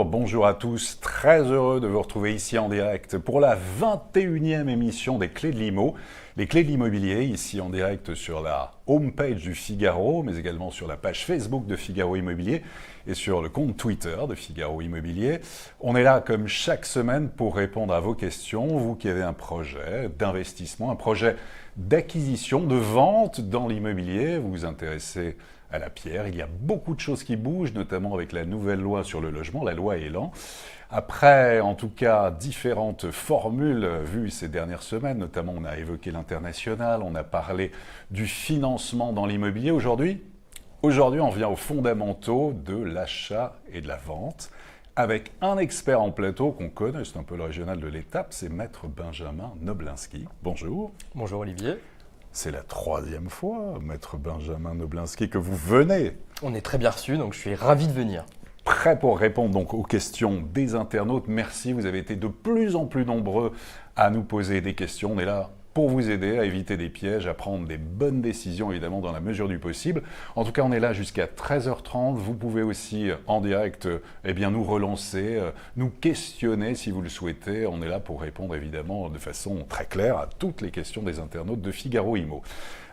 Bonjour à tous, très heureux de vous retrouver ici en direct pour la 21e émission des Clés de l'Immo. Les Clés de l'Immobilier, ici en direct sur la homepage du Figaro, mais également sur la page Facebook de Figaro Immobilier et sur le compte Twitter de Figaro Immobilier. On est là comme chaque semaine pour répondre à vos questions, vous qui avez un projet d'investissement, un projet d'acquisition, de vente dans l'immobilier, vous vous intéressez à la pierre. Il y a beaucoup de choses qui bougent, notamment avec la nouvelle loi sur le logement, la loi Elan. Après, en tout cas, différentes formules vues ces dernières semaines, notamment on a évoqué l'international, on a parlé du financement dans l'immobilier. Aujourd'hui, on vient aux fondamentaux de l'achat et de la vente, avec un expert en plateau qu'on connaît, c'est un peu le régional de l'étape, c'est Maître Benjamin Noblinski. Bonjour. Bonjour Olivier. C'est la 3e fois, Maître Benjamin Noblinski, que vous venez. On est très bien reçus, donc je suis ravi de venir. Prêt pour répondre donc aux questions des internautes. Merci, vous avez été de plus en plus nombreux à nous poser des questions. On est là pour vous aider à éviter des pièges, à prendre des bonnes décisions, évidemment, dans la mesure du possible. En tout cas, on est là jusqu'à 13h30. Vous pouvez aussi, en direct, nous relancer, nous questionner si vous le souhaitez. On est là pour répondre, évidemment, de façon très claire à toutes les questions des internautes de Figaro Immo.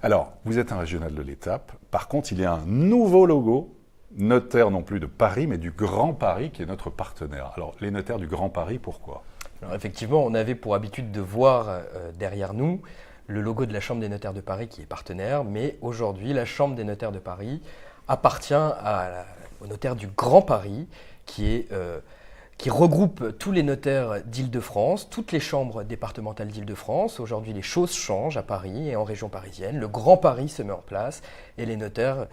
Alors, vous êtes un régional de l'étape. Par contre, il y a un nouveau logo, notaire non plus de Paris, mais du Grand Paris, qui est notre partenaire. Alors, les notaires du Grand Paris, pourquoi ? Alors effectivement, on avait pour habitude de voir derrière nous le logo de la Chambre des notaires de Paris qui est partenaire, mais aujourd'hui, la Chambre des notaires de Paris appartient au notaire du Grand Paris qui regroupe tous les notaires d'Île-de-France, toutes les chambres départementales d'Île-de-France. Aujourd'hui, les choses changent à Paris et en région parisienne. Le Grand Paris se met en place et les notaires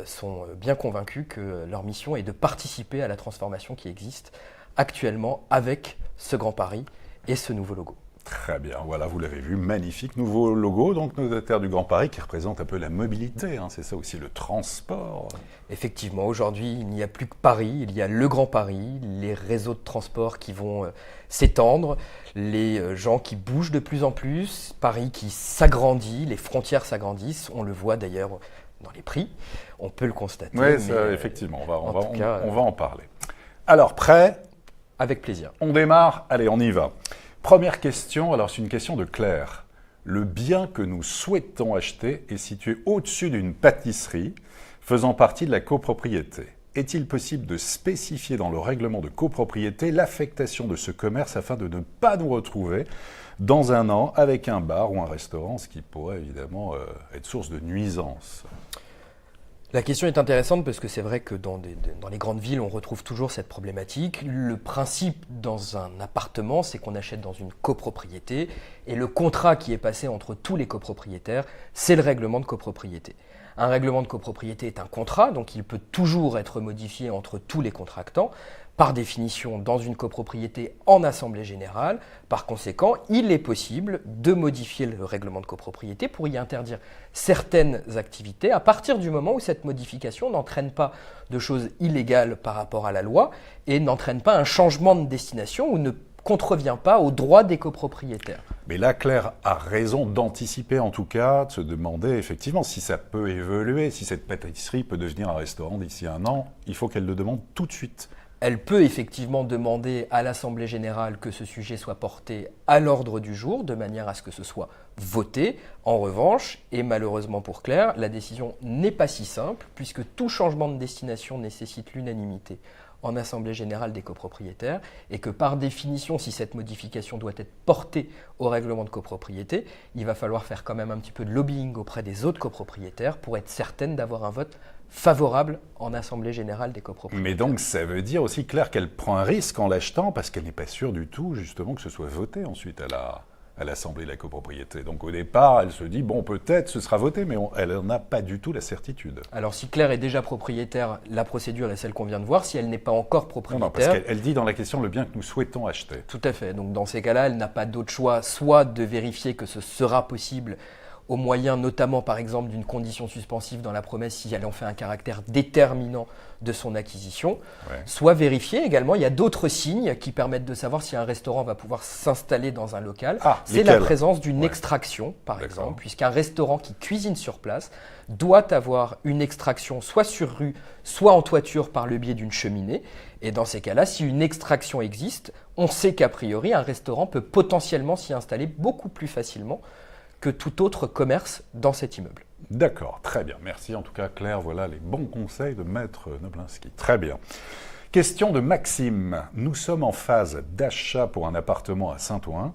sont bien convaincus que leur mission est de participer à la transformation qui existe actuellement avec ce Grand Paris et ce nouveau logo. Très bien, voilà, vous l'avez vu, magnifique nouveau logo, donc notaire du Grand Paris qui représente un peu la mobilité, c'est ça aussi, le transport. Effectivement, aujourd'hui, il n'y a plus que Paris, il y a le Grand Paris, les réseaux de transport qui vont s'étendre, les gens qui bougent de plus en plus, Paris qui s'agrandit, les frontières s'agrandissent, on le voit d'ailleurs dans les prix, on peut le constater. Oui, effectivement, on va en parler. Alors, prêt ? Avec plaisir. On démarre, allez, on y va. Première question, alors c'est une question de Claire. Le bien que nous souhaitons acheter est situé au-dessus d'une pâtisserie faisant partie de la copropriété. Est-il possible de spécifier dans le règlement de copropriété l'affectation de ce commerce afin de ne pas nous retrouver dans un an avec un bar ou un restaurant, ce qui pourrait évidemment être source de nuisances ? La question est intéressante parce que c'est vrai que dans les grandes villes, on retrouve toujours cette problématique. Le principe dans un appartement, c'est qu'on achète dans une copropriété et le contrat qui est passé entre tous les copropriétaires, c'est le règlement de copropriété. Un règlement de copropriété est un contrat, donc il peut toujours être modifié entre tous les contractants. Par définition, dans une copropriété en assemblée générale, par conséquent, il est possible de modifier le règlement de copropriété pour y interdire certaines activités à partir du moment où cette modification n'entraîne pas de choses illégales par rapport à la loi et n'entraîne pas un changement de destination ou ne contrevient pas aux droits des copropriétaires. Mais là, Claire a raison d'anticiper en tout cas, de se demander effectivement si ça peut évoluer, si cette pâtisserie peut devenir un restaurant d'ici un an, il faut qu'elle le demande tout de suite. Elle peut effectivement demander à l'Assemblée générale que ce sujet soit porté à l'ordre du jour, de manière à ce que ce soit voté. En revanche, et malheureusement pour Claire, la décision n'est pas si simple, puisque tout changement de destination nécessite l'unanimité en Assemblée générale des copropriétaires, et que par définition, si cette modification doit être portée au règlement de copropriété, il va falloir faire quand même un petit peu de lobbying auprès des autres copropriétaires pour être certaine d'avoir un vote favorable en Assemblée générale des copropriétaires. Mais donc ça veut dire aussi, Claire, qu'elle prend un risque en l'achetant parce qu'elle n'est pas sûre du tout, justement, que ce soit voté ensuite à l'Assemblée de la copropriété. Donc au départ, elle se dit, bon, peut-être ce sera voté, mais elle n'en a pas du tout la certitude. Alors si Claire est déjà propriétaire, la procédure est celle qu'on vient de voir. Si elle n'est pas encore propriétaire... Non, parce qu'elle dit dans la question le bien que nous souhaitons acheter. Tout à fait. Donc dans ces cas-là, elle n'a pas d'autre choix, soit de vérifier que ce sera possible au moyen notamment par exemple d'une condition suspensive dans la promesse si elle en fait un caractère déterminant de son acquisition, soit vérifier également. Il y a d'autres signes qui permettent de savoir si un restaurant va pouvoir s'installer dans un local. C'est la présence d'une extraction, par exemple, puisqu'un restaurant qui cuisine sur place doit avoir une extraction soit sur rue, soit en toiture par le biais d'une cheminée. Et dans ces cas-là, si une extraction existe, on sait qu'a priori, un restaurant peut potentiellement s'y installer beaucoup plus facilement que tout autre commerce dans cet immeuble. D'accord, très bien. Merci en tout cas Claire, voilà les bons conseils de Maître Noblinski. Très bien. Question de Maxime. Nous sommes en phase d'achat pour un appartement à Saint-Ouen.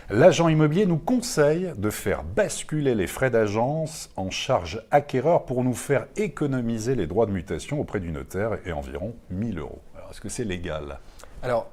L'agent immobilier nous conseille de faire basculer les frais d'agence en charge acquéreur pour nous faire économiser les droits de mutation auprès du notaire et environ 1 000 euros. Alors, est-ce que c'est légal ? Alors,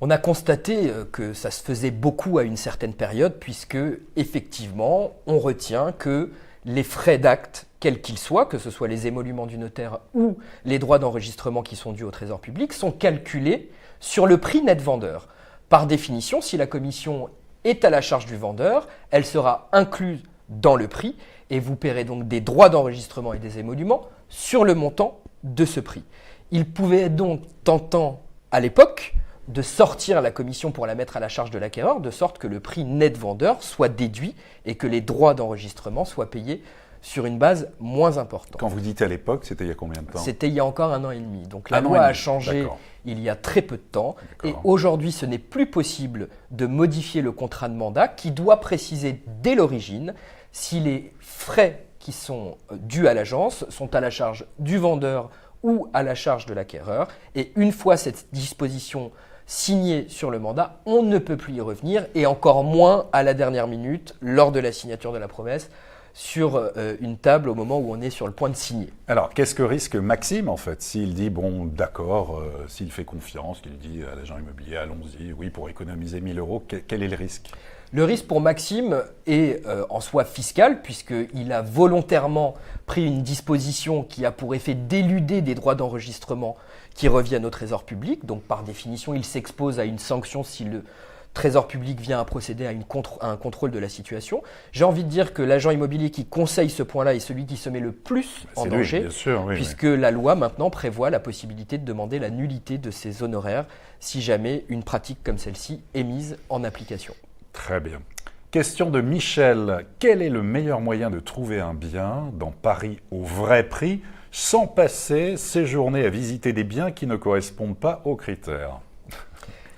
on a constaté que ça se faisait beaucoup à une certaine période puisque, effectivement, on retient que les frais d'acte, quels qu'ils soient, que ce soit les émoluments du notaire ou les droits d'enregistrement qui sont dus au Trésor public, sont calculés sur le prix net vendeur. Par définition, si la commission est à la charge du vendeur, elle sera incluse dans le prix et vous paierez donc des droits d'enregistrement et des émoluments sur le montant de ce prix. Il pouvait être donc tentant à l'époque de sortir la commission pour la mettre à la charge de l'acquéreur, de sorte que le prix net vendeur soit déduit et que les droits d'enregistrement soient payés sur une base moins importante. Quand vous dites à l'époque, c'était il y a combien de temps ? C'était il y a encore 1 an et demi. Donc la loi a changé il y a très peu de temps. Et aujourd'hui, ce n'est plus possible de modifier le contrat de mandat qui doit préciser dès l'origine si les frais qui sont dus à l'agence sont à la charge du vendeur ou à la charge de l'acquéreur. Et une fois cette disposition signée sur le mandat, on ne peut plus y revenir et encore moins à la dernière minute lors de la signature de la promesse sur une table au moment où on est sur le point de signer. Alors, qu'est-ce que risque Maxime, en fait, s'il dit, bon, d'accord, s'il fait confiance, qu'il dit à l'agent immobilier, allons-y, oui, pour économiser 1 000 euros, quel est le risque ? Le risque pour Maxime est en soi fiscal, puisqu'il a volontairement pris une disposition qui a pour effet d'éluder des droits d'enregistrement qui reviennent au Trésor public. Donc, par définition, il s'expose à une sanction si le Trésor public vient à procéder à un contrôle de la situation. J'ai envie de dire que l'agent immobilier qui conseille ce point-là est celui qui se met le plus en danger, bien sûr, puisque la loi maintenant prévoit la possibilité de demander la nullité de ses honoraires si jamais une pratique comme celle-ci est mise en application. Très bien. Question de Michel. Quel est le meilleur moyen de trouver un bien dans Paris au vrai prix sans passer ses journées à visiter des biens qui ne correspondent pas aux critères ?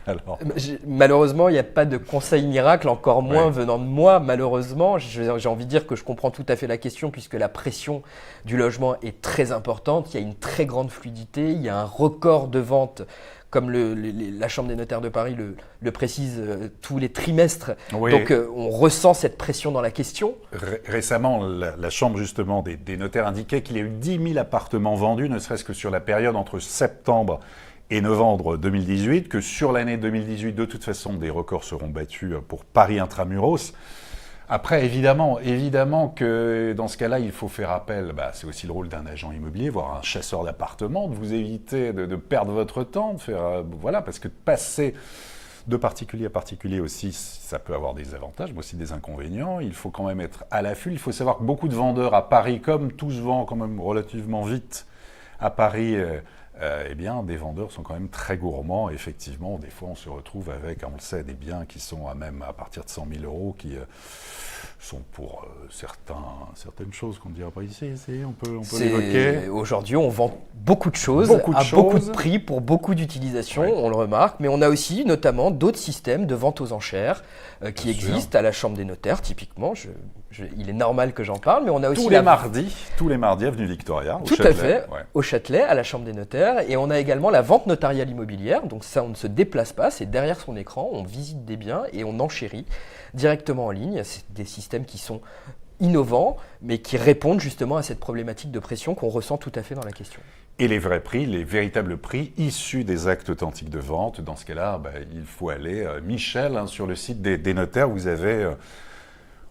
Alors. Malheureusement, il n'y a pas de conseil miracle, encore moins venant de moi. Malheureusement, j'ai envie de dire que je comprends tout à fait la question puisque la pression du logement est très importante. Il y a une très grande fluidité, il y a un record de ventes, comme la Chambre des notaires de Paris le précise tous les trimestres. Oui. Donc on ressent cette pression dans la question. Récemment, la Chambre justement des notaires indiquait qu'il y a eu 10 000 appartements vendus, ne serait-ce que sur la période entre septembre et novembre 2018, que sur l'année 2018, de toute façon, des records seront battus pour Paris Intramuros. Après, évidemment que dans ce cas-là, il faut faire appel, c'est aussi le rôle d'un agent immobilier, voire un chasseur d'appartements, de vous éviter de perdre votre temps, de faire, parce que passer de particulier à particulier aussi, ça peut avoir des avantages, mais aussi des inconvénients. Il faut quand même être à l'affût. Il faut savoir que beaucoup de vendeurs à Paris, comme tout se vend quand même relativement vite à Paris, des vendeurs sont quand même très gourmands. Effectivement, des fois, on se retrouve avec, on le sait, des biens qui sont à partir de 100 000 euros, qui sont pour certaines choses qu'on ne dira pas ici. On peut l'évoquer. Aujourd'hui, on vend beaucoup de choses, beaucoup de prix pour beaucoup d'utilisations, on le remarque. Mais on a aussi, notamment, d'autres systèmes de vente aux enchères qui existent à la Chambre des notaires, typiquement. Il est normal que j'en parle, mais on a aussi tous les mardis, avenue Victoria, au Tout Châtelet. à fait, au Châtelet, à la Chambre des notaires. Et on a également la vente notariale immobilière. Donc ça, on ne se déplace pas, c'est derrière son écran, on visite des biens et on enchérit directement en ligne. C'est des systèmes qui sont innovants, mais qui répondent justement à cette problématique de pression qu'on ressent tout à fait dans la question. Et les vrais prix, les véritables prix issus des actes authentiques de vente, dans ce cas-là, il faut aller, Michel, sur le site des notaires, vous avez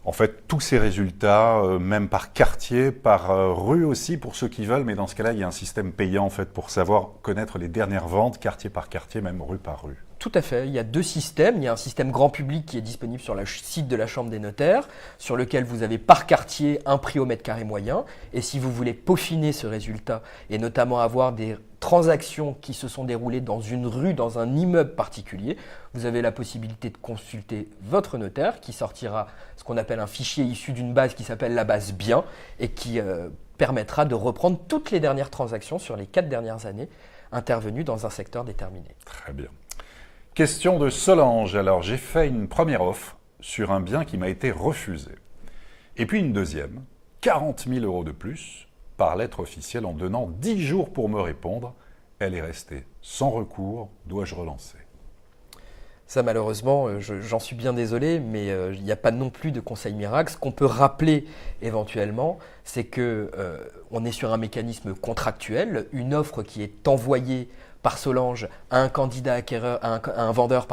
en fait tous ces résultats, même par quartier, par rue aussi, pour ceux qui veulent, mais dans ce cas-là, il y a un système payant en fait pour savoir connaître les dernières ventes, quartier par quartier, même rue par rue. Tout à fait. Il y a deux systèmes. Il y a un système grand public qui est disponible sur le site de la Chambre des notaires, sur lequel vous avez par quartier un prix au mètre carré moyen. Et si vous voulez peaufiner ce résultat, et notamment avoir des transactions qui se sont déroulées dans une rue, dans un immeuble particulier, vous avez la possibilité de consulter votre notaire qui sortira ce qu'on appelle un fichier issu d'une base qui s'appelle la base bien et qui permettra de reprendre toutes les dernières transactions sur les 4 dernières années intervenues dans un secteur déterminé. Très bien. Question de Solange. Alors, j'ai fait une première offre sur un bien qui m'a été refusé. Et puis une deuxième, 40 000 € de plus, par lettre officielle en donnant 10 jours pour me répondre. Elle est restée sans recours. Dois-je relancer ? Ça, malheureusement, j'en suis bien désolé, mais il n'y a pas non plus de conseil miracle. Ce qu'on peut rappeler éventuellement, c'est qu'on est sur un mécanisme contractuel. Une offre qui est envoyée par Solange à un candidat acquéreur, à un vendeur,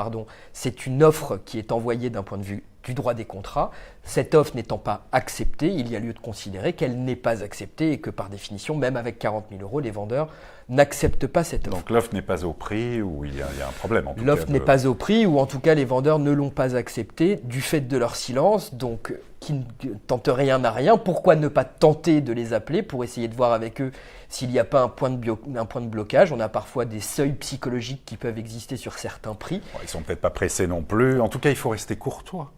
c'est une offre qui est envoyée d'un point de vue du droit des contrats. Cette offre n'étant pas acceptée, il y a lieu de considérer qu'elle n'est pas acceptée et que par définition, même avec 40 000 €, les vendeurs n'acceptent pas cette offre. Donc l'offre n'est pas au prix ou il y a un problème en tout cas. L'offre n'est pas au prix ou en tout cas les vendeurs ne l'ont pas acceptée du fait de leur silence, donc qui ne tentent rien à rien. Pourquoi ne pas tenter de les appeler pour essayer de voir avec eux s'il n'y a pas un point de blocage? On a parfois des seuils psychologiques qui peuvent exister sur certains prix. Bon, ils ne sont peut-être pas pressés non plus. En tout cas, il faut rester courtois.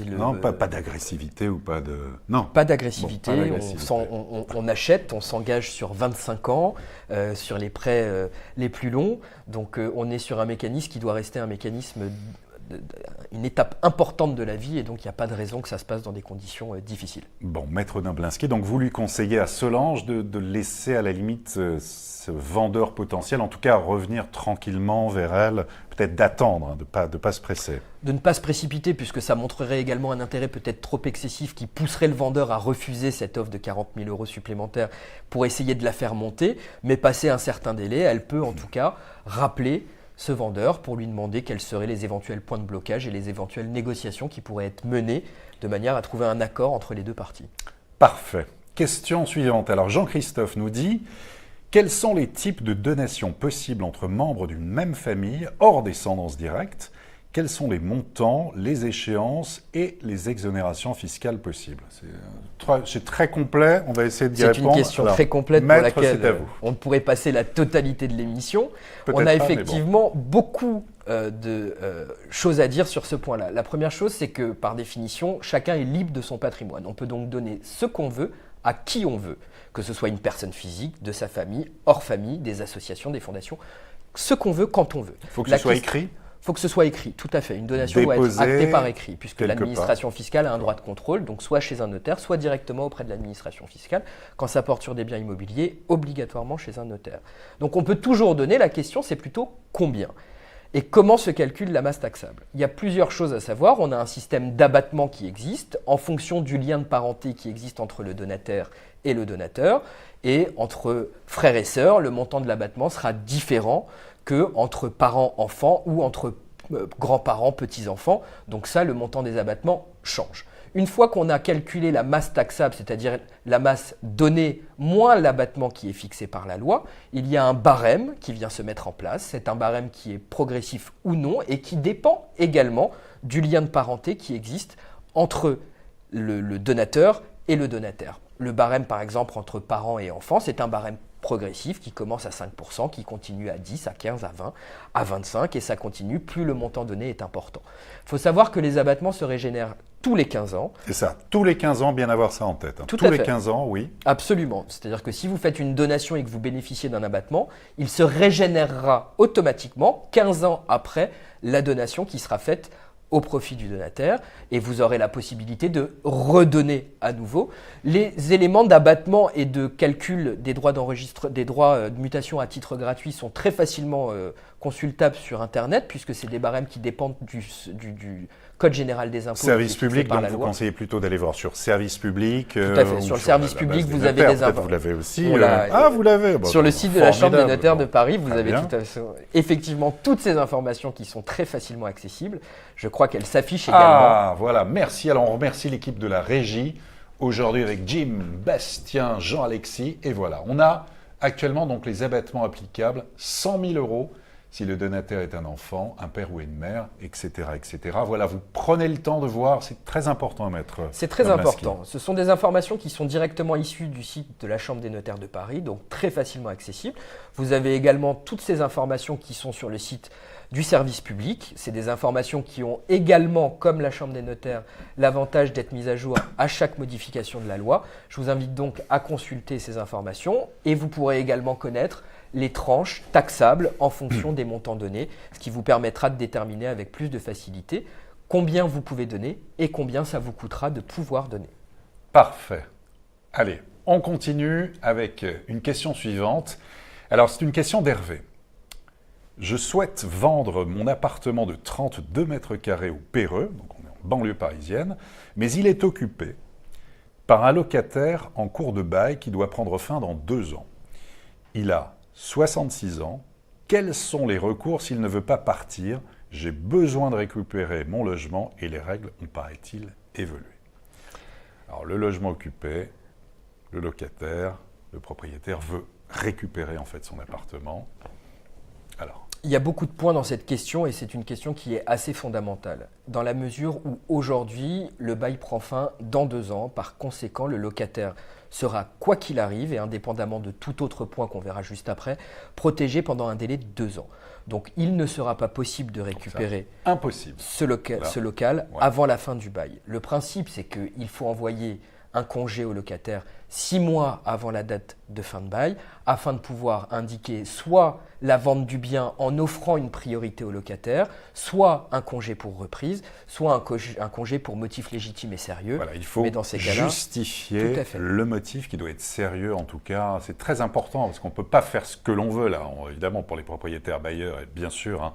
Non, pas d'agressivité ou pas de... Non. Pas d'agressivité, Bon, pas d'agressivité. On achète, on s'engage sur 25 ans, sur les prêts les plus longs. Donc on est sur un mécanisme qui doit rester un mécanisme, une étape importante de la vie et donc il n'y a pas de raison que ça se passe dans des conditions difficiles. Bon, Maître Dimblinski, donc vous lui conseillez à Solange de laisser à la limite ce vendeur potentiel, en tout cas revenir tranquillement vers elle, peut-être d'attendre, de pas se presser. De ne pas se précipiter puisque ça montrerait également un intérêt peut-être trop excessif qui pousserait le vendeur à refuser cette offre de 40 000 € supplémentaires pour essayer de la faire monter, mais passer un certain délai, elle peut en tout cas rappeler ce vendeur pour lui demander quels seraient les éventuels points de blocage et les éventuelles négociations qui pourraient être menées de manière à trouver un accord entre les deux parties. Parfait. Question suivante. Alors Jean-Christophe nous dit « Quels sont les types de donations possibles entre membres d'une même famille hors descendance directe ? Quels sont les montants, les échéances et les exonérations fiscales possibles ?» C'est très complet, on va essayer d'y répondre. C'est une question très complète Maître, pour laquelle on pourrait passer la totalité de l'émission. On a effectivement beaucoup de choses à dire sur ce point-là. La première chose, c'est que par définition, chacun est libre de son patrimoine. On peut donc donner ce qu'on veut à qui on veut, que ce soit une personne physique, de sa famille, hors famille, des associations, des fondations, ce qu'on veut quand on veut. Il faut que ce soit écrit ? Il faut que ce soit écrit, tout à fait. Une donation doit être actée par écrit, puisque l'administration fiscale a un droit de contrôle, donc soit chez un notaire, soit directement auprès de l'administration fiscale. Quand ça porte sur des biens immobiliers, obligatoirement chez un notaire. Donc on peut toujours donner, la question c'est plutôt combien ? Et comment se calcule la masse taxable ? Il y a plusieurs choses à savoir. On a un système d'abattement qui existe en fonction du lien de parenté qui existe entre le donataire et le donateur. Et entre frères et sœurs, le montant de l'abattement sera différent qu'entre parents-enfants ou entre grands-parents, petits-enfants. Donc ça, le montant des abattements change. Une fois qu'on a calculé la masse taxable, c'est-à-dire la masse donnée moins l'abattement qui est fixé par la loi, il y a un barème qui vient se mettre en place. C'est un barème qui est progressif ou non et qui dépend également du lien de parenté qui existe entre le donateur et le donataire. Le barème, par exemple, entre parents et enfants, c'est un barème progressif qui commence à 5%, qui continue à 10, à 15, à 20, à 25 et ça continue plus le montant donné est important. Il faut savoir que les abattements se régénèrent tous les 15 ans. C'est ça, tous les 15 ans, bien avoir ça en tête. Tous les 15 ans, oui. Absolument. C'est-à-dire que si vous faites une donation et que vous bénéficiez d'un abattement, il se régénérera automatiquement 15 ans après la donation qui sera faite au profit du donataire et vous aurez la possibilité de redonner à nouveau. Les éléments d'abattement et de calcul des droits de mutation à titre gratuit sont très facilement consultables sur Internet puisque c'est des barèmes qui dépendent du Code général des impôts. Service public, donc vous conseillez plutôt d'aller voir sur service public. Tout à fait. Sur le service public, vous avez des infos. Vous l'avez aussi. Vous l'avez. Sur le site de la Chambre des notaires de Paris, vous avez effectivement toutes ces informations qui sont très facilement accessibles. Je crois qu'elles s'affichent également. Ah, voilà. Merci. Alors, on remercie l'équipe de la régie. Aujourd'hui, avec Jim, Bastien, Jean-Alexis. Et voilà. On a actuellement donc les abattements applicables 100 000 €, si le donataire est un enfant, un père ou une mère, etc., etc. Voilà, vous prenez le temps de voir, c'est très important à mettre. C'est très important. Ce sont des informations qui sont directement issues du site de la Chambre des notaires de Paris, donc très facilement accessibles. Vous avez également toutes ces informations qui sont sur le site du service public. C'est des informations qui ont également, comme la Chambre des notaires, l'avantage d'être mises à jour à chaque modification de la loi. Je vous invite donc à consulter ces informations et vous pourrez également connaître les tranches taxables en fonction des montants donnés, ce qui vous permettra de déterminer avec plus de facilité combien vous pouvez donner et combien ça vous coûtera de pouvoir donner. Parfait. Allez, on continue avec une question suivante. Alors, c'est une question d'Hervé. Je souhaite vendre mon appartement de 32 mètres carrés au Perreux, donc on est en banlieue parisienne, mais il est occupé par un locataire en cours de bail qui doit prendre fin dans 2 ans. Il a 66 ans. Quels sont les recours s'il ne veut pas partir? J'ai besoin de récupérer mon logement et les règles ont, paraît-il, évolué. Alors, le logement occupé, le locataire, le propriétaire veut récupérer en fait son appartement. Alors, il y a beaucoup de points dans cette question et c'est une question qui est assez fondamentale, dans la mesure où aujourd'hui, le bail prend fin dans 2 ans. Par conséquent, le locataire sera, quoi qu'il arrive, et indépendamment de tout autre point qu'on verra juste après, protégé pendant un délai de 2 ans. Donc, il ne sera pas possible de récupérer impossible. ce local avant la fin du bail. Le principe, c'est qu'il faut envoyer un congé au locataire 6 mois avant la date de fin de bail, afin de pouvoir indiquer soit la vente du bien en offrant une priorité au locataire, soit un congé pour reprise, soit un congé pour motif légitime et sérieux. Voilà, il faut justifier le motif qui doit être sérieux en tout cas. C'est très important parce qu'on ne peut pas faire ce que l'on veut là, évidemment pour les propriétaires bailleurs, bien sûr. Hein.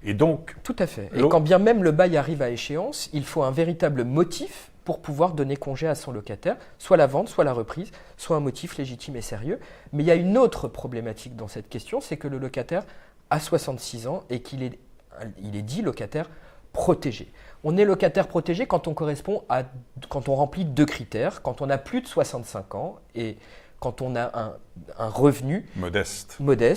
Et donc, tout à fait. Et quand bien même le bail arrive à échéance, il faut un véritable motif pour pouvoir donner congé à son locataire, soit la vente, soit la reprise, soit un motif légitime et sérieux. Mais il y a une autre problématique dans cette question, c'est que le locataire a 66 ans et qu'il est dit locataire protégé. On est locataire protégé quand on remplit 2 critères, quand on a plus de 65 ans et quand on a un revenu modeste,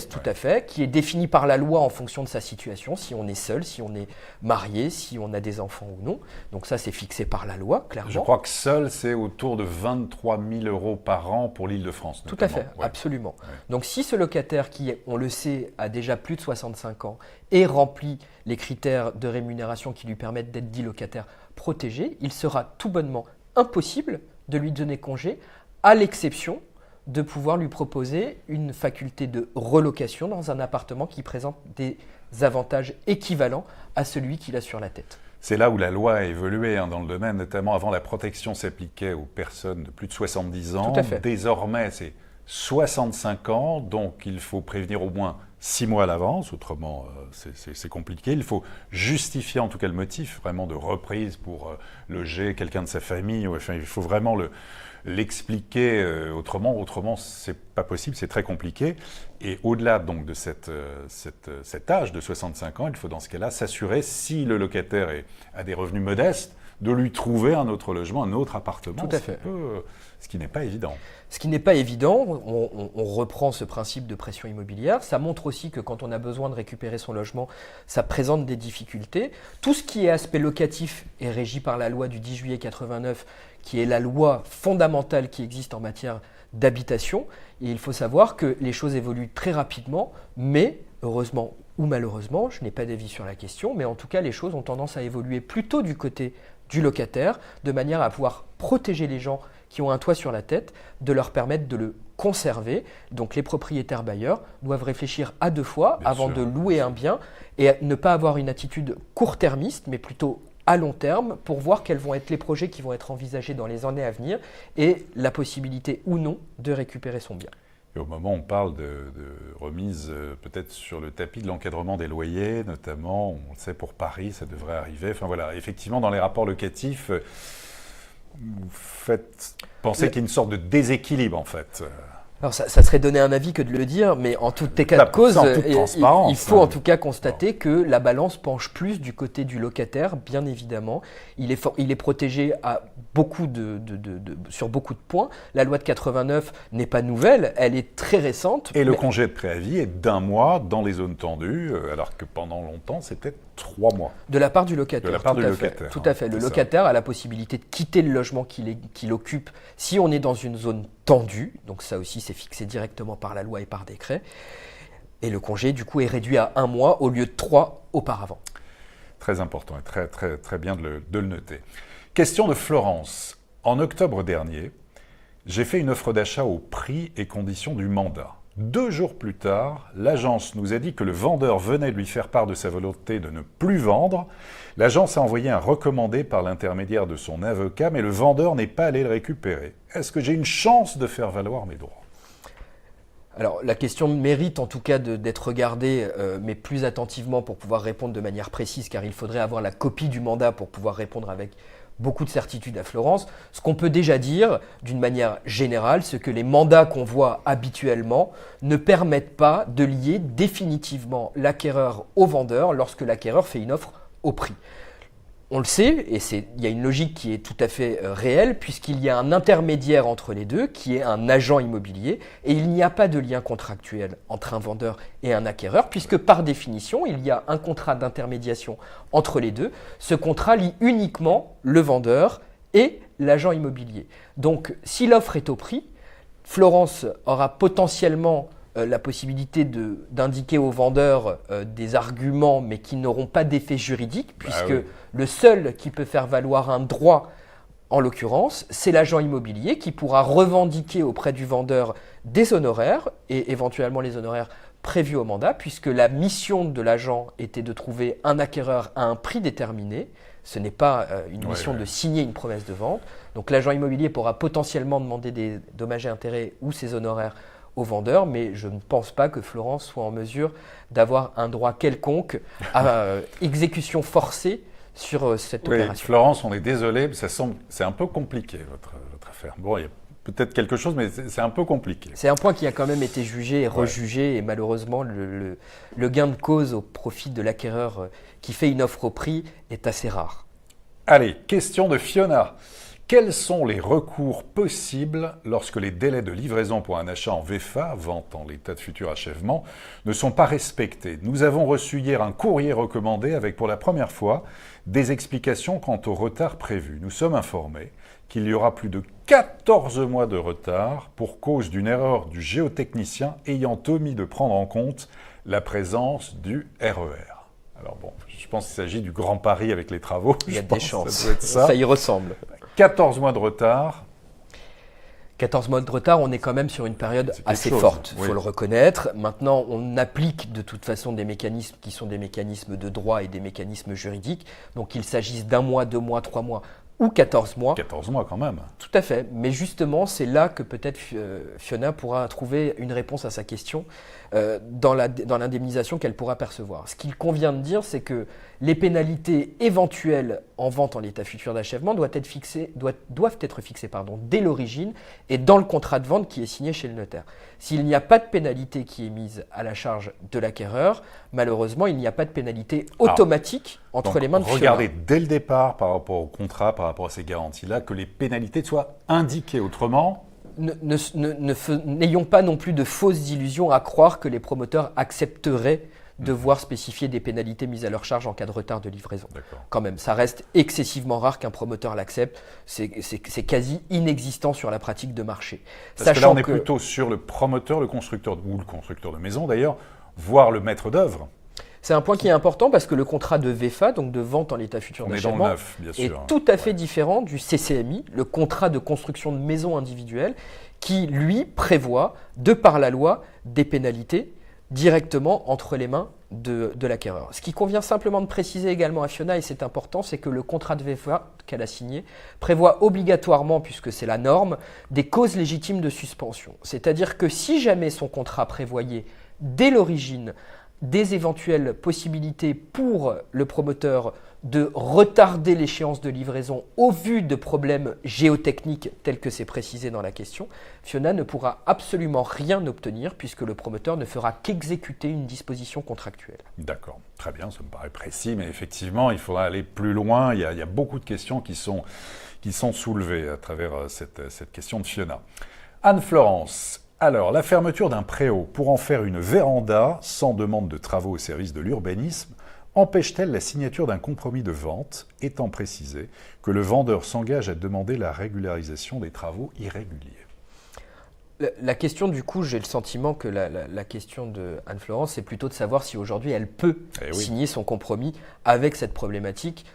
tout à fait, qui est défini par la loi en fonction de sa situation, si on est seul, si on est marié, si on a des enfants ou non. Donc ça, c'est fixé par la loi, clairement. Je crois que seul, c'est autour de 23 000 € par an pour l'Île-de-France. Tout à fait, absolument. Ouais. Donc si ce locataire qui, on le sait, a déjà plus de 65 ans et remplit les critères de rémunération qui lui permettent d'être dit locataire protégé, il sera tout bonnement impossible de lui donner congé, à l'exception de pouvoir lui proposer une faculté de relocation dans un appartement qui présente des avantages équivalents à celui qu'il a sur la tête. C'est là où la loi a évolué dans le domaine, notamment avant la protection s'appliquait aux personnes de plus de 70 ans. Tout à fait. Désormais, c'est 65 ans, donc il faut prévenir au moins 6 mois à l'avance, autrement c'est compliqué. Il faut justifier en tout cas le motif vraiment de reprise pour loger quelqu'un de sa famille. Enfin, il faut vraiment l'expliquer autrement c'est pas possible, c'est très compliqué. Et au-delà donc de cet âge de 65 ans, il faut dans ce cas-là s'assurer, si le locataire a des revenus modestes, de lui trouver un autre logement, un autre appartement. Tout à fait. Ce qui n'est pas évident. Ce qui n'est pas évident, on reprend ce principe de pression immobilière. Ça montre aussi que quand on a besoin de récupérer son logement, ça présente des difficultés. Tout ce qui est aspect locatif est régi par la loi du 10 juillet 89, qui est la loi fondamentale qui existe en matière d'habitation. Et il faut savoir que les choses évoluent très rapidement, mais heureusement ou malheureusement, je n'ai pas d'avis sur la question, mais en tout cas, les choses ont tendance à évoluer plutôt du côté du locataire, de manière à pouvoir protéger les gens qui ont un toit sur la tête, de leur permettre de le conserver. Donc les propriétaires bailleurs doivent réfléchir à 2 fois avant de louer un bien et ne pas avoir une attitude court-termiste, mais plutôt à long terme pour voir quels vont être les projets qui vont être envisagés dans les années à venir et la possibilité ou non de récupérer son bien. Et au moment où on parle de remise peut-être sur le tapis de l'encadrement des loyers, notamment, on le sait pour Paris, ça devrait arriver. Enfin voilà, effectivement, dans les rapports locatifs, vous faites penser qu'il y a une sorte de déséquilibre en fait. Alors ça serait donner un avis que de le dire, mais en tout état de cause, en toute transparence, il faut en tout cas constater que la balance penche plus du côté du locataire, bien évidemment. Il est protégé sur beaucoup de points. La loi de 89 n'est pas nouvelle, elle est très récente. Et le congé de préavis est d'1 mois dans les zones tendues, alors que pendant longtemps, c'était 3 mois. De la part du locataire. De la part du locataire. Tout à fait. Le locataire a la possibilité de quitter le logement qu'il occupe si on est dans une zone tendue. Donc ça aussi, c'est fixé directement par la loi et par décret. Et le congé, du coup, est réduit à 1 mois au lieu de 3 auparavant. Très important et très, très, très bien de le noter. Question de Florence. En octobre dernier, j'ai fait une offre d'achat au prix et conditions du mandat. 2 jours plus tard, l'agence nous a dit que le vendeur venait de lui faire part de sa volonté de ne plus vendre. L'agence a envoyé un recommandé par l'intermédiaire de son avocat, mais le vendeur n'est pas allé le récupérer. Est-ce que j'ai une chance de faire valoir mes droits ? Alors la question mérite en tout cas d'être regardée, mais plus attentivement pour pouvoir répondre de manière précise, car il faudrait avoir la copie du mandat pour pouvoir répondre avec beaucoup de certitude à Florence. Ce qu'on peut déjà dire, d'une manière générale, c'est que les mandats qu'on voit habituellement ne permettent pas de lier définitivement l'acquéreur au vendeur lorsque l'acquéreur fait une offre au prix. On le sait, et il y a une logique qui est tout à fait réelle, puisqu'il y a un intermédiaire entre les deux, qui est un agent immobilier, et il n'y a pas de lien contractuel entre un vendeur et un acquéreur, puisque par définition, il y a un contrat d'intermédiation entre les deux. Ce contrat lie uniquement le vendeur et l'agent immobilier. Donc, si l'offre est au prix, Florence aura potentiellement la possibilité d'indiquer au vendeur des arguments, mais qui n'auront pas d'effet juridique, puisque le seul qui peut faire valoir un droit, en l'occurrence, c'est l'agent immobilier qui pourra revendiquer auprès du vendeur des honoraires, et éventuellement les honoraires prévus au mandat, puisque la mission de l'agent était de trouver un acquéreur à un prix déterminé. Ce n'est pas une mission de signer une promesse de vente. Donc l'agent immobilier pourra potentiellement demander des dommages et intérêts ou ses honoraires au vendeur, mais je ne pense pas que Florence soit en mesure d'avoir un droit quelconque à exécution forcée sur cette opération. Florence, on est désolé, c'est un peu compliqué votre affaire. Bon, il y a peut-être quelque chose, mais c'est un peu compliqué. C'est un point qui a quand même été jugé et rejugé, et malheureusement, le gain de cause au profit de l'acquéreur qui fait une offre au prix est assez rare. Allez, question de Fiona. Quels sont les recours possibles lorsque les délais de livraison pour un achat en VFA, vente en l'état de futur achèvement, ne sont pas respectés ? Nous avons reçu hier un courrier recommandé avec pour la première fois des explications quant au retard prévu. Nous sommes informés qu'il y aura plus de 14 mois de retard pour cause d'une erreur du géotechnicien ayant omis de prendre en compte la présence du RER. Alors bon, je pense qu'il s'agit du Grand Paris avec les travaux. Il y a des chances. Ça doit être ça. Ça y ressemble. 14 mois de retard. 14 mois de retard, on est quand même sur une période assez forte, il faut le reconnaître. Maintenant, on applique de toute façon des mécanismes qui sont des mécanismes de droit et des mécanismes juridiques. Donc qu'il s'agisse d'1 mois, 2 mois, 3 mois ou 14 mois. 14 mois quand même. Tout à fait. Mais justement, c'est là que peut-être Fiona pourra trouver une réponse à sa question dans l'indemnisation qu'elle pourra percevoir. Ce qu'il convient de dire, c'est que les pénalités éventuelles en vente en l'état futur d'achèvement doivent être fixées dès l'origine et dans le contrat de vente qui est signé chez le notaire. S'il n'y a pas de pénalité qui est mise à la charge de l'acquéreur, malheureusement, il n'y a pas de pénalité automatique entre les mains de Fiona. Regardez dès le départ, par rapport au contrat, par rapport à ces garanties-là, que les pénalités soient indiquées. Autrement, n'ayons pas non plus de fausses illusions à croire que les promoteurs accepteraient de voir spécifier des pénalités mises à leur charge en cas de retard de livraison. Quand même, ça reste excessivement rare qu'un promoteur l'accepte. C'est quasi inexistant sur la pratique de marché. Parce que là, on est plutôt sur le promoteur, le constructeur, ou le constructeur de maison d'ailleurs, voire le maître d'œuvre. C'est un point qui est important parce que le contrat de VFA, donc de vente en l'état futur d'achèvement, est tout à fait différent du CCMI, le contrat de construction de maison individuelle, qui lui prévoit, de par la loi, des pénalités directement entre les mains de l'acquéreur. Ce qui convient simplement de préciser également à Fiona, et c'est important, c'est que le contrat de VFA qu'elle a signé prévoit obligatoirement, puisque c'est la norme, des causes légitimes de suspension. C'est-à-dire que si jamais son contrat prévoyait dès l'origine des éventuelles possibilités pour le promoteur de retarder l'échéance de livraison au vu de problèmes géotechniques tels que c'est précisé dans la question, Fiona ne pourra absolument rien obtenir puisque le promoteur ne fera qu'exécuter une disposition contractuelle. D'accord, très bien, ça me paraît précis, mais effectivement, il faudra aller plus loin. Il y a beaucoup de questions qui sont soulevées à travers cette question de Fiona. Anne-Florence, alors, la fermeture d'un préau pour en faire une véranda sans demande de travaux au service de l'urbanisme empêche-t-elle la signature d'un compromis de vente, étant précisé que le vendeur s'engage à demander la régularisation des travaux irréguliers? La question, du coup, j'ai le sentiment que la question de Anne-Florence, c'est plutôt de savoir si aujourd'hui elle peut signer son compromis avec cette problématique,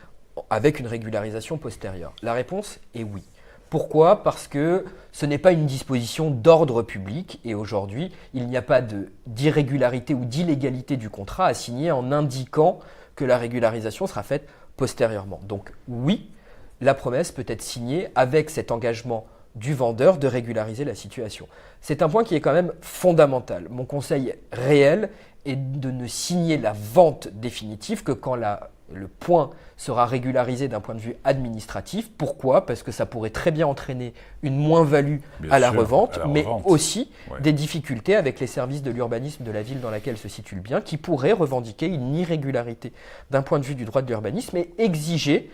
avec une régularisation postérieure. La réponse est oui. Pourquoi ? Parce que ce n'est pas une disposition d'ordre public et aujourd'hui, il n'y a pas d'irrégularité ou d'illégalité du contrat à signer en indiquant que la régularisation sera faite postérieurement. Donc oui, la promesse peut être signée avec cet engagement du vendeur de régulariser la situation. C'est un point qui est quand même fondamental. Mon conseil réel est de ne signer la vente définitive que quand le point sera régularisé d'un point de vue administratif. Pourquoi ? Parce que ça pourrait très bien entraîner une moins-value à la revente, mais aussi des difficultés avec les services de l'urbanisme de la ville dans laquelle se situe le bien, qui pourraient revendiquer une irrégularité d'un point de vue du droit de l'urbanisme et exiger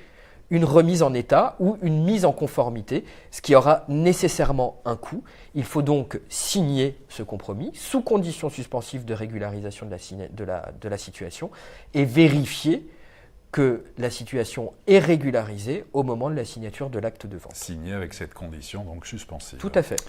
une remise en état ou une mise en conformité, ce qui aura nécessairement un coût. Il faut donc signer ce compromis sous condition suspensive de régularisation de la situation et vérifier que la situation est régularisée au moment de la signature de l'acte de vente. Signé avec cette condition donc suspensive. Tout à fait.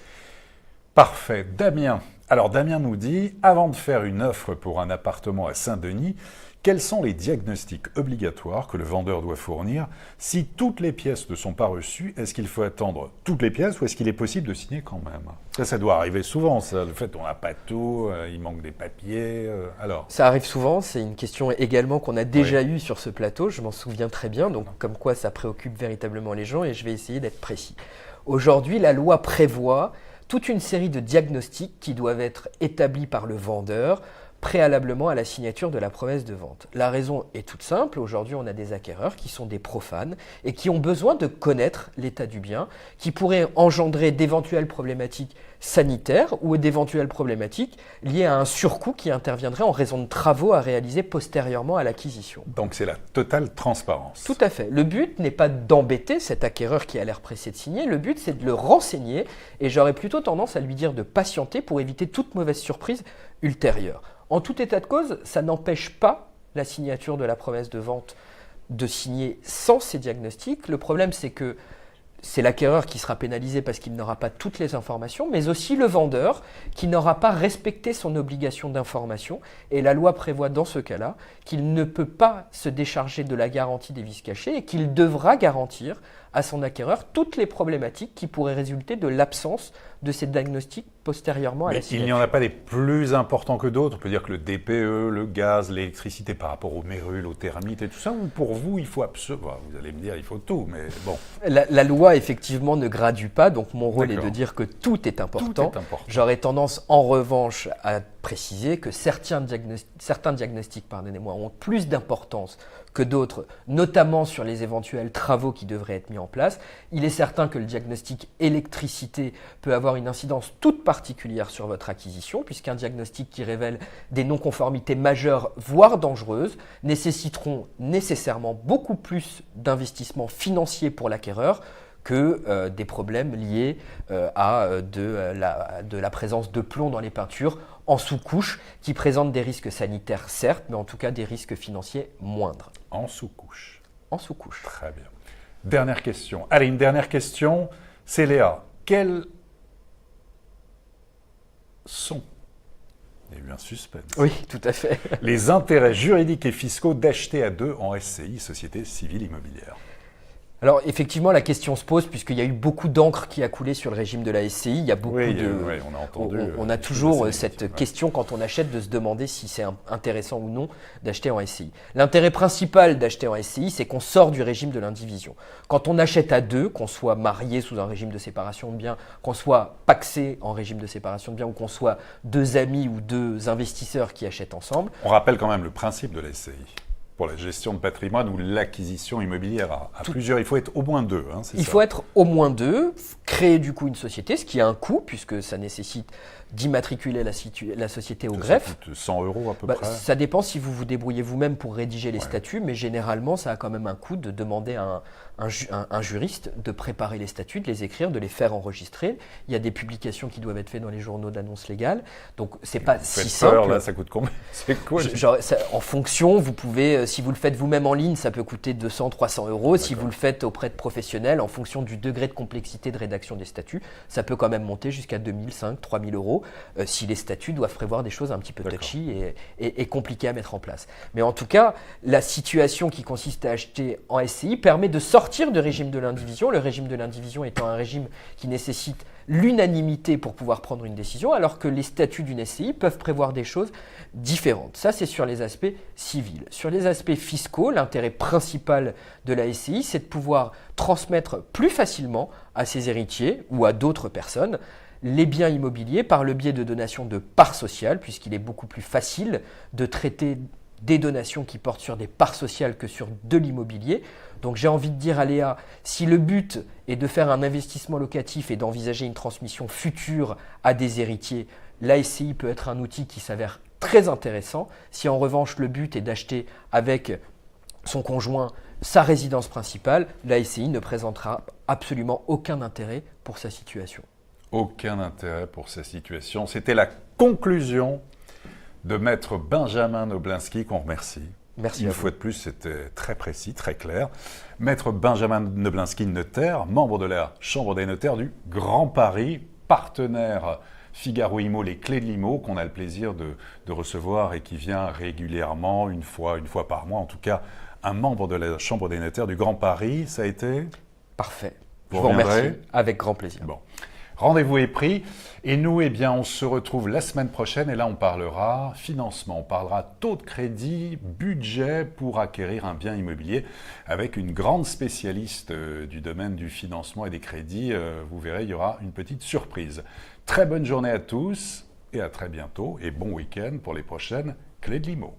Parfait. Damien. Alors Damien nous dit, avant de faire une offre pour un appartement à Saint-Denis, quels sont les diagnostics obligatoires que le vendeur doit fournir? Si toutes les pièces ne sont pas reçues, est-ce qu'il faut attendre toutes les pièces ou est-ce qu'il est possible de signer quand même? Ça doit arriver souvent, ça. Le fait qu'on n'a pas tout, il manque des papiers. Alors. Ça arrive souvent, c'est une question également qu'on a déjà eue sur ce plateau, je m'en souviens très bien, donc comme quoi ça préoccupe véritablement les gens et je vais essayer d'être précis. Aujourd'hui, la loi prévoit toute une série de diagnostics qui doivent être établis par le vendeur préalablement à la signature de la promesse de vente. La raison est toute simple. Aujourd'hui, on a des acquéreurs qui sont des profanes et qui ont besoin de connaître l'état du bien, qui pourraient engendrer d'éventuelles problématiques sanitaires ou d'éventuelles problématiques liées à un surcoût qui interviendrait en raison de travaux à réaliser postérieurement à l'acquisition. Donc c'est la totale transparence. Tout à fait. Le but n'est pas d'embêter cet acquéreur qui a l'air pressé de signer, le but c'est de le renseigner et j'aurais plutôt tendance à lui dire de patienter pour éviter toute mauvaise surprise ultérieure. En tout état de cause, ça n'empêche pas la signature de la promesse de vente de signer sans ces diagnostics. Le problème, c'est que c'est l'acquéreur qui sera pénalisé parce qu'il n'aura pas toutes les informations, mais aussi le vendeur qui n'aura pas respecté son obligation d'information. Et la loi prévoit dans ce cas-là qu'il ne peut pas se décharger de la garantie des vices cachés et qu'il devra garantir à son acquéreur toutes les problématiques qui pourraient résulter de l'absence de ces diagnostics postérieurement à la signature. Il n'y en a pas des plus importants que d'autres. On peut dire que le DPE, le gaz, l'électricité par rapport aux mérules, aux termites et tout ça, ou pour vous, il faut absolument... Vous allez me dire, il faut tout, mais bon. La loi, effectivement, ne gradue pas, donc mon rôle est de dire que tout est important. Tout est important. J'aurais tendance, en revanche, à préciser que certains diagnostics ont plus d'importance que d'autres, notamment sur les éventuels travaux qui devraient être mis en place. Il est certain que le diagnostic électricité peut avoir une incidence toute particulière sur votre acquisition, puisqu'un diagnostic qui révèle des non-conformités majeures, voire dangereuses, nécessiteront nécessairement beaucoup plus d'investissements financiers pour l'acquéreur que des problèmes liés à de la présence de plomb dans les peintures en sous-couche, qui présentent des risques sanitaires certes, mais en tout cas des risques financiers moindres. En sous-couche. En sous-couche. Très bien. Dernière question. Allez, une dernière question. C'est Léa. Quels sont, il y a eu un suspense. Oui, tout à fait. Les intérêts juridiques et fiscaux d'acheter à deux en SCI, Société Civile Immobilière? Alors effectivement, la question se pose puisqu'il y a eu beaucoup d'encre qui a coulé sur le régime de la SCI. Il y a beaucoup on a entendu. On a toujours cette question quand on achète de se demander si c'est intéressant ou non d'acheter en SCI. L'intérêt principal d'acheter en SCI, c'est qu'on sort du régime de l'indivision. Quand on achète à deux, qu'on soit marié sous un régime de séparation de biens, qu'on soit pacsé en régime de séparation de biens ou qu'on soit deux amis ou deux investisseurs qui achètent ensemble. On rappelle quand même le principe de la SCI. pour la gestion de patrimoine ou l'acquisition immobilière à plusieurs. Il faut être au moins deux, hein, c'est ça? Il faut être au moins deux, créer du coup une société, ce qui a un coût, puisque ça nécessite d'immatriculer la société au greffe. Ça coûte 100 € à peu près. Ça dépend si vous vous débrouillez vous-même pour rédiger les statuts, mais généralement, ça a quand même un coût de demander à un juriste de préparer les statuts, de les écrire, de les faire enregistrer. Il y a des publications qui doivent être faites dans les journaux d'annonces légales, donc c'est pas si simple. Là, ça coûte combien? C'est quoi? En fonction, vous pouvez, si vous le faites vous-même en ligne, ça peut coûter 200, 300 €. Si vous le faites auprès de professionnels, en fonction du degré de complexité de rédaction des statuts, ça peut quand même monter jusqu'à 2000, 5, 3000 € si les statuts doivent prévoir des choses un petit peu touchy et compliquées à mettre en place. Mais en tout cas, la situation qui consiste à acheter en SCI permet de sortir du régime de l'indivision, le régime de l'indivision étant un régime qui nécessite l'unanimité pour pouvoir prendre une décision, alors que les statuts d'une SCI peuvent prévoir des choses différentes. Ça, c'est sur les aspects civils. Sur les aspects fiscaux, l'intérêt principal de la SCI, c'est de pouvoir transmettre plus facilement à ses héritiers ou à d'autres personnes les biens immobiliers par le biais de donations de parts sociales, puisqu'il est beaucoup plus facile de traiter des donations qui portent sur des parts sociales que sur de l'immobilier. Donc j'ai envie de dire à Léa, si le but est de faire un investissement locatif et d'envisager une transmission future à des héritiers, la SCI peut être un outil qui s'avère très intéressant. Si en revanche le but est d'acheter avec son conjoint sa résidence principale, la SCI ne présentera absolument aucun intérêt pour sa situation. Aucun intérêt pour sa situation. C'était la conclusion de maître Benjamin Noblinski, qu'on remercie. Merci. Une fois de plus, c'était très précis, très clair. Maître Benjamin Noblinski, notaire, membre de la Chambre des notaires du Grand Paris, partenaire Figaro Immo, les clés de l'IMO, qu'on a le plaisir de recevoir et qui vient régulièrement, une fois par mois, en tout cas, un membre de la Chambre des notaires du Grand Paris. Ça a été parfait. Vous Je vous remercie. reviendrez? Avec grand plaisir. Bon. Rendez-vous est pris et nous, eh bien, on se retrouve la semaine prochaine et là, on parlera financement, on parlera taux de crédit, budget pour acquérir un bien immobilier avec une grande spécialiste du domaine du financement et des crédits. Vous verrez, il y aura une petite surprise. Très bonne journée à tous et à très bientôt et bon week-end pour les prochaines Clés de l'IMO.